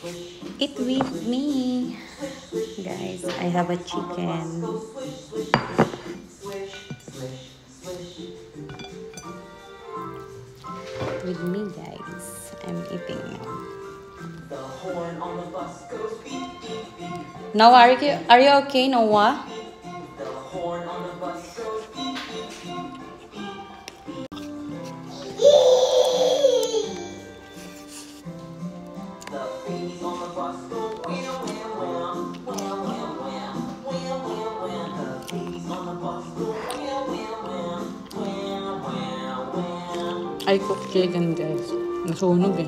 Eat with me. Guys, I have a chicken. With me, guys. I'm eating now. Noah, are you okay, Noah? I cook chicken, guys. Nasunog eh.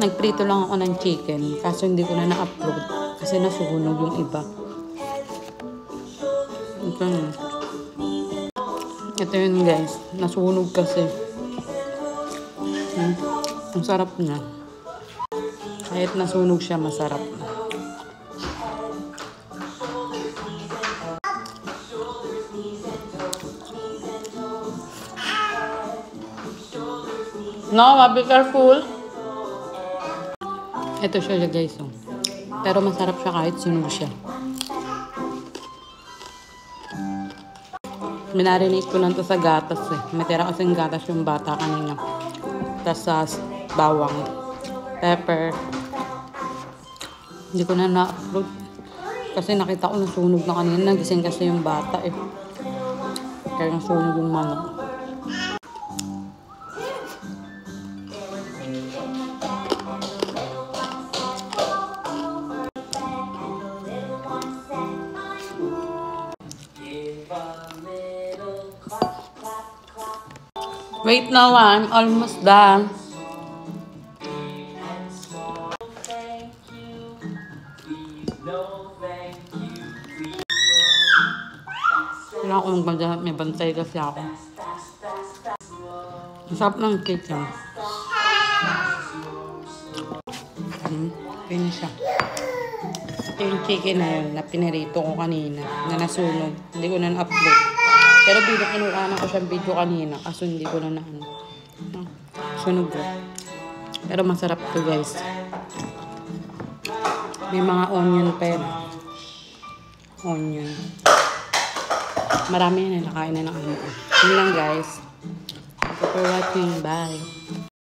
Nagprito lang ako ng chicken, kaso hindi ko na na-upload kasi nasunog yung iba. Ito yun, guys, nasunog kasi. Ang sarap niya. Kahit nasunog siya, masarap. No, be careful. Ito siya, guys. Pero masarap siya kahit sunog siya. Minarinate ko lang to sa gatas eh. May tira kasing gatas yung bata kanina. Tapos sa bawang, pepper. Hindi ko na na-upload. Kasi nakita ko nasunog na kanina. Nagising kasi yung bata eh. Kaya nasunog yung manok. Wait now, I'm almost done. Kailangan ko magbandahan, may bantay kasi ako. Masarap ng chicken. Yun siya. Ito yung chicken na yun, na pinirito ko kanina, na nasunog. Hindi ko na na-upload. Pero kinuha ko siyang video kanina, kaso hindi ko na sunog ko. Pero masarap to, guys. May mga onion pa yun. Onion. Marami na nakain na ng ano. Yun lang, guys. Thank you for watching. Bye.